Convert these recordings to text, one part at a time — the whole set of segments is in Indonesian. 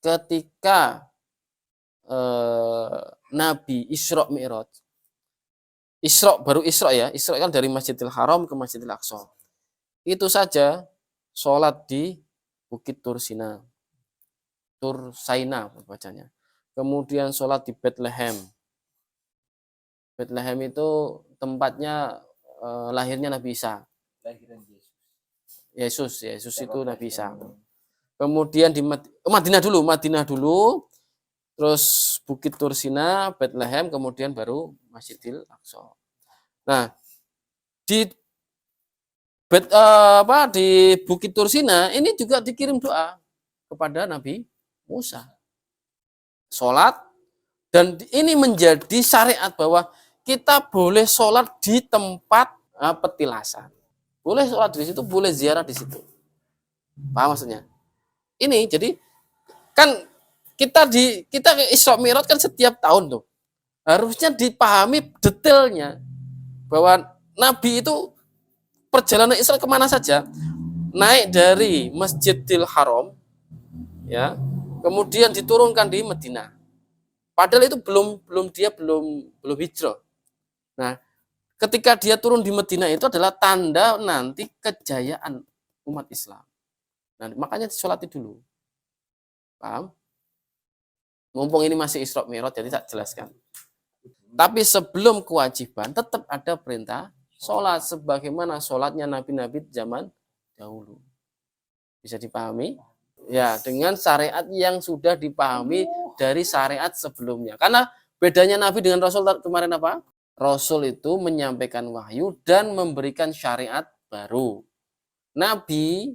ketika Nabi Isra Mi'raj. Baru Isra ya. Isra kan dari Masjidil Haram ke Masjidil Aqsa. Itu saja sholat di Bukit Tursina. Tursaina bacanya. Kemudian sholat di Bethlehem. Bethlehem itu tempatnya lahirnya Nabi Isa. Yesus itu Nabi Isa. Kemudian di Madinah dulu, terus Bukit Tursina, Bethlehem, kemudian baru Masjidil Aqsa. Nah, di Bukit Tursina ini juga dikirim doa kepada Nabi Musa. Sholat, dan ini menjadi syariat bahwa kita boleh sholat di tempat petilasan. Boleh sholat di situ, boleh ziarah di situ. Paham maksudnya? Ini jadi kan kita Isra Mi'raj kan setiap tahun tuh. Harusnya dipahami detailnya bahwa Nabi itu perjalanan Isra kemana saja, naik dari Masjidil Haram, ya, kemudian diturunkan di Madinah. Padahal itu belum hijrah. Nah, ketika dia turun di Madinah itu adalah tanda nanti kejayaan umat Islam. Nah, makanya disolati dulu. Paham? Mumpung ini masih Isra Mi'raj, jadi tak jelaskan. Tapi sebelum kewajiban tetap ada perintah sholat sebagaimana sholatnya nabi-nabi zaman dahulu. Bisa dipahami? Ya, dengan syariat yang sudah dipahami dari syariat sebelumnya. Karena bedanya Nabi dengan Rasul kemarin apa? Rasul itu menyampaikan wahyu dan memberikan syariat baru. Nabi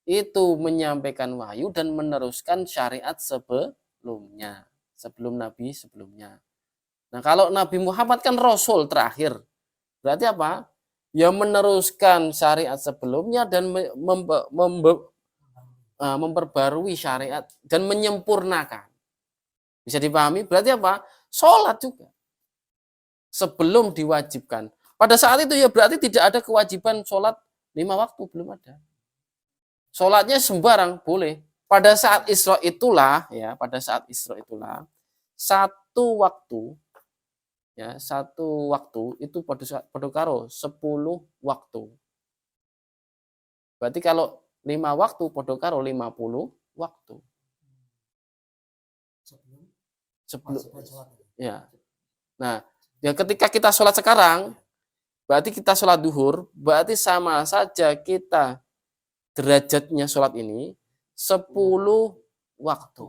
itu menyampaikan wahyu dan meneruskan syariat sebelumnya. Sebelum Nabi sebelumnya. Nah, kalau Nabi Muhammad kan Rasul terakhir. Berarti apa? Ya meneruskan syariat sebelumnya dan memperbarui syariat dan menyempurnakan. Bisa dipahami? Berarti apa? Sholat juga. Sebelum diwajibkan. Pada saat itu ya berarti tidak ada kewajiban sholat 5 waktu, belum ada. Sholatnya sembarang, boleh. Pada saat Isra itulah, satu waktu itu pada karo 10 waktu. Berarti kalau 5 waktu podo karo 50 waktu. Sebelum ya. Nah, ya ketika kita sholat sekarang, berarti kita sholat duhur, berarti sama saja kita derajatnya sholat ini 10 waktu.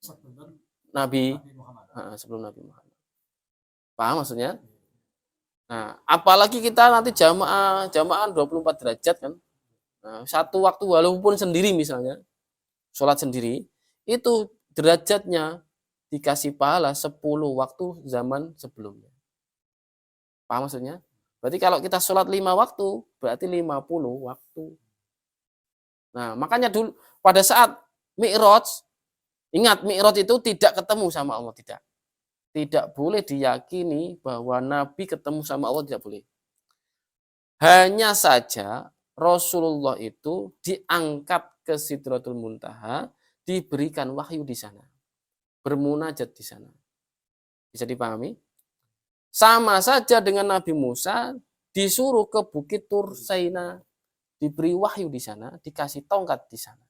Sebelum Nabi Muhammad. Paham maksudnya? Nah, apalagi kita nanti jamaah 24 derajat kan. Nah, satu waktu walaupun sendiri misalnya, sholat sendiri, itu derajatnya dikasih pahala 10 waktu zaman sebelumnya. Paham maksudnya? Berarti kalau kita sholat 5 waktu, berarti 50 waktu. Nah, makanya dulu pada saat Mi'raj, ingat Mi'raj itu tidak ketemu sama Allah, tidak. Tidak boleh diyakini bahwa Nabi ketemu sama Allah, tidak boleh. Hanya saja Rasulullah itu diangkat ke Sidratul Muntaha, diberikan wahyu di sana. Bermunajat di sana. Bisa dipahami? Sama saja dengan Nabi Musa disuruh ke Bukit Tursaina, diberi wahyu di sana, dikasih tongkat di sana.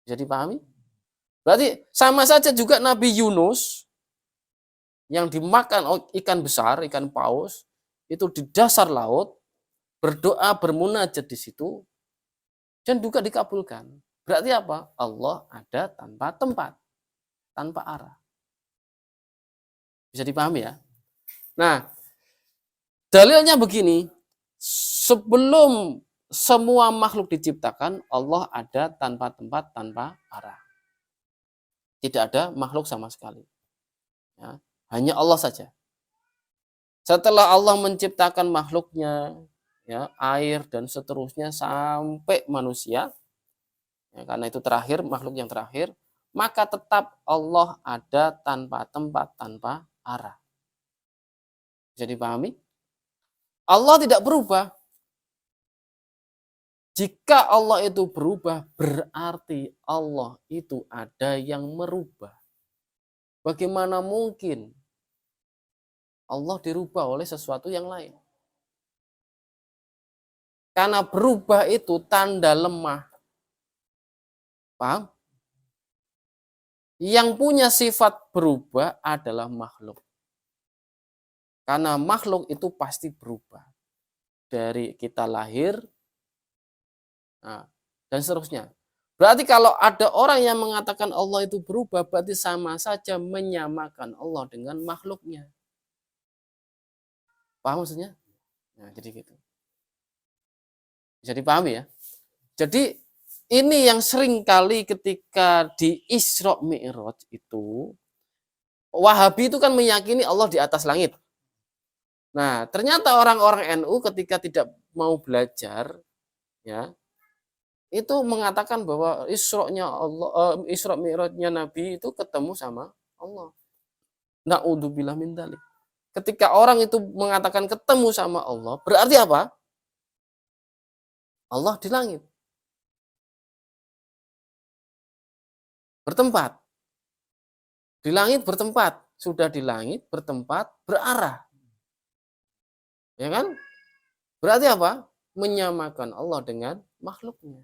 Bisa dipahami? Berarti sama saja juga Nabi Yunus yang dimakan ikan besar, ikan paus, itu di dasar laut, berdoa, bermunajat di situ, dan juga dikabulkan. Berarti apa? Allah ada tanpa tempat, tanpa arah. Bisa dipahami ya? Nah, dalilnya begini, sebelum semua makhluk diciptakan, Allah ada tanpa tempat, tanpa arah. Tidak ada makhluk sama sekali. Ya, hanya Allah saja. Setelah Allah menciptakan makhluknya, ya, air dan seterusnya sampai manusia, ya, karena itu terakhir, makhluk yang terakhir, maka tetap Allah ada tanpa tempat, tanpa arah. Bisa dipahami? Allah tidak berubah. Jika Allah itu berubah, berarti Allah itu ada yang merubah. Bagaimana mungkin Allah dirubah oleh sesuatu yang lain? Karena berubah itu tanda lemah. Paham? Yang punya sifat berubah adalah makhluk. Karena makhluk itu pasti berubah. Dari kita lahir, nah, dan seterusnya. Berarti kalau ada orang yang mengatakan Allah itu berubah, berarti sama saja menyamakan Allah dengan makhluknya. Paham maksudnya? Nah, jadi gitu. Bisa dipahami ya? Jadi ini yang sering kali ketika di Isra Mi'raj itu, Wahabi itu kan meyakini Allah di atas langit. Nah, ternyata orang-orang NU ketika tidak mau belajar, ya, itu mengatakan bahwa Isra-nya Allah, Isra Mi'rajnya Nabi itu ketemu sama Allah. Na'udzubillah min dzalik. Ketika orang itu mengatakan ketemu sama Allah, berarti apa? Allah di langit. Bertempat. Di langit bertempat. Sudah di langit bertempat, berarah. Ya kan? Berarti apa? Menyamakan Allah dengan makhluknya.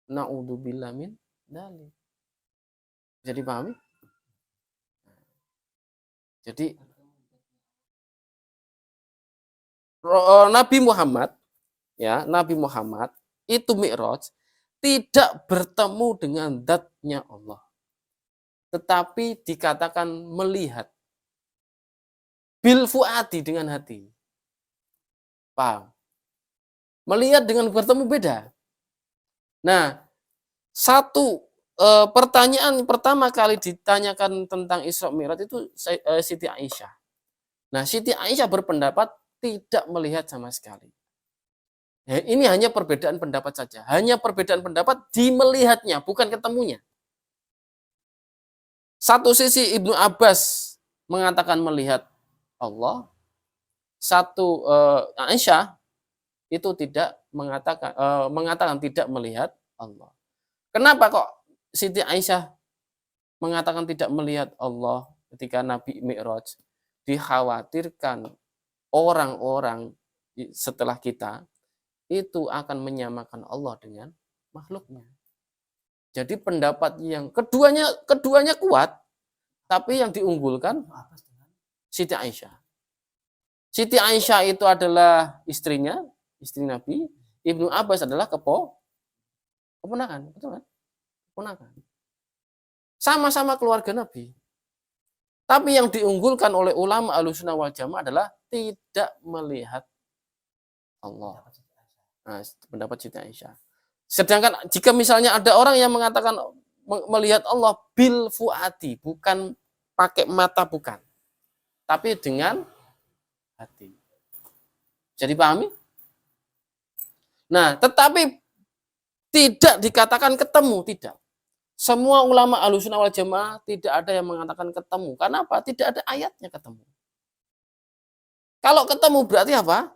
Na'udzubillah min dzalik. Bisa dipahami? Jadi Nabi Muhammad, ya, Nabi Muhammad itu Mi'raj tidak bertemu dengan zat-nya Allah. Tetapi dikatakan melihat. Bil fuadi dengan hati. Paham? Melihat dengan bertemu beda. Nah, satu pertanyaan pertama kali ditanyakan tentang Isra Mi'raj itu Siti Aisyah. Nah, Siti Aisyah berpendapat tidak melihat sama sekali. Ya, ini hanya perbedaan pendapat saja. Hanya perbedaan pendapat di melihatnya, bukan ketemunya. Satu sisi Ibnu Abbas mengatakan melihat Allah, satu Aisyah itu tidak mengatakan tidak melihat Allah. Kenapa kok Siti Aisyah mengatakan tidak melihat Allah ketika Nabi Mi'raj? Dikhawatirkan orang-orang setelah kita itu akan menyamakan Allah dengan makhluknya. Jadi pendapat yang keduanya kuat, tapi yang diunggulkan Siti Aisyah. Siti Aisyah itu adalah istrinya, istri Nabi. Ibnu Abbas adalah keponakan, betul kan? Keponakan. Sama-sama keluarga Nabi. Tapi yang diunggulkan oleh ulama Ahlussunnah wal Jamaah adalah tidak melihat Allah. Nah, pendapat Siti Aisyah. Sedangkan jika misalnya ada orang yang mengatakan melihat Allah bil fuadi, bukan pakai mata, bukan, tapi dengan hati. Jadi pahami? Nah, tetapi tidak dikatakan ketemu, tidak. Semua ulama Ahlussunnah wal Jamaah tidak ada yang mengatakan ketemu. Karena apa? Tidak ada ayatnya ketemu. Kalau ketemu berarti apa?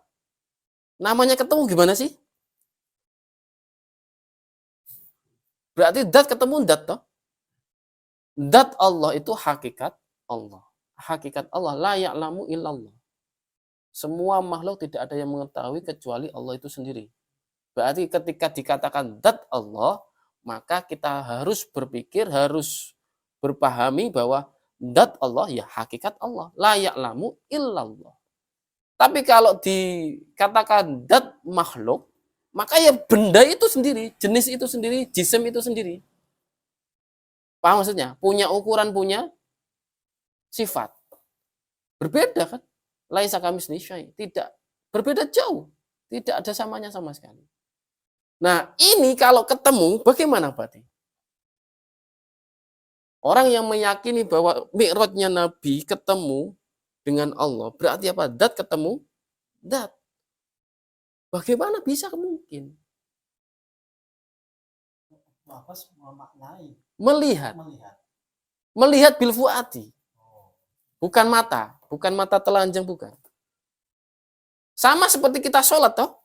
Namanya ketemu gimana sih? Berarti dat ketemu dat toh. Dat Allah itu hakikat Allah. Hakikat Allah la ya'lamu illallah. Semua makhluk tidak ada yang mengetahui kecuali Allah itu sendiri. Berarti ketika dikatakan dat Allah, maka kita harus berpikir, harus berpahami bahwa dat Allah ya hakikat Allah. La ya'lamu illallah. Tapi kalau dikatakan dat makhluk, maka ya benda itu sendiri, jenis itu sendiri, jisim itu sendiri. Paham maksudnya? Punya ukuran, punya sifat. Berbeda kan? Laisa kamitslihi syai'. Tidak. Berbeda jauh. Tidak ada samanya sama sekali. Nah, ini kalau ketemu, bagaimana berarti? Orang yang meyakini bahwa Mi'rajnya Nabi ketemu dengan Allah, berarti apa? Dat ketemu dat. Bagaimana bisa mungkin? Melihat. Melihat bil fuadi. Bukan mata telanjang, bukan. Sama seperti kita sholat toh.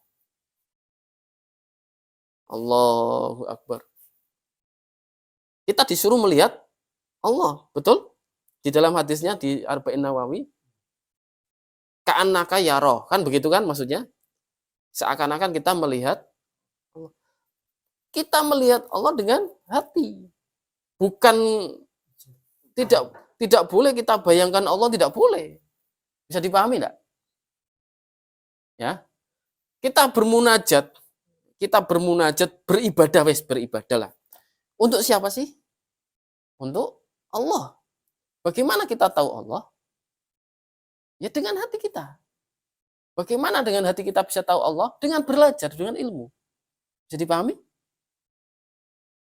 Allahu Akbar. Kita disuruh melihat Allah, betul? Di dalam hadisnya di Arba'in Nawawi, ka'annaka yara, kan begitu kan maksudnya? Seakan-akan kita melihat Allah. Kita melihat Allah dengan hati. Bukan tidak boleh kita bayangkan Allah, tidak boleh. Bisa dipahami enggak? Ya. Kita bermunajat, beribadah, beribadahlah. Untuk siapa sih? Untuk Allah. Bagaimana kita tahu Allah? Ya dengan hati kita. Bagaimana dengan hati kita bisa tahu Allah? Dengan belajar, dengan ilmu. Jadi pahami?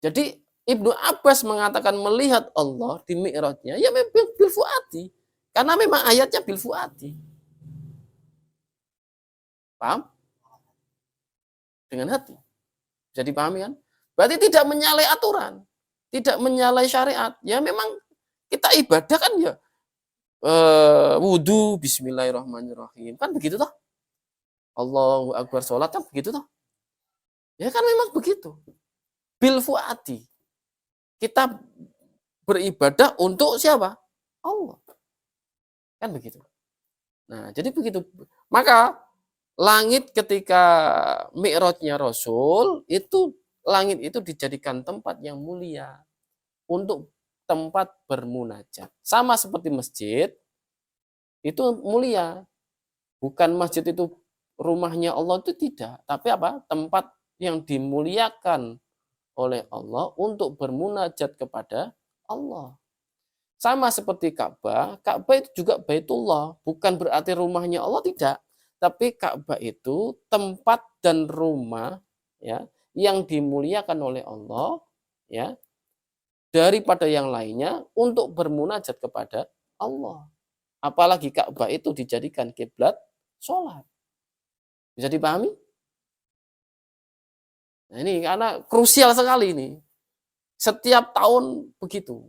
Jadi Ibnu Abbas mengatakan melihat Allah di Mi'rajnya, ya memang bil fuadi. Karena memang ayatnya bil fuadi. Paham? Dengan hati. Jadi pahami kan? Berarti tidak menyalahi aturan. Tidak menyalahi syariat. Ya memang kita ibadah kan ya. Wudhu, bismillahirrahmanirrahim. Kan begitu toh? Allahu Akbar, sholat kan begitu toh? Ya kan memang begitu. Bil fuadi. Kita beribadah untuk siapa? Allah. Kan begitu. Nah, jadi begitu. Maka langit ketika Mi'rajnya Rasul, itu langit itu dijadikan tempat yang mulia untuk tempat bermunajat. Sama seperti masjid, itu mulia. Bukan masjid itu rumahnya Allah, itu tidak. Tapi apa? Tempat yang dimuliakan oleh Allah untuk bermunajat kepada Allah. Sama seperti Ka'bah, Ka'bah itu juga Baitullah, bukan berarti rumahnya Allah, tidak. Tapi Ka'bah itu tempat dan rumah ya yang dimuliakan oleh Allah ya daripada yang lainnya untuk bermunajat kepada Allah. Apalagi Ka'bah itu dijadikan kiblat sholat. Bisa dipahami? Nah, ini karena krusial sekali ini. Setiap tahun begitu.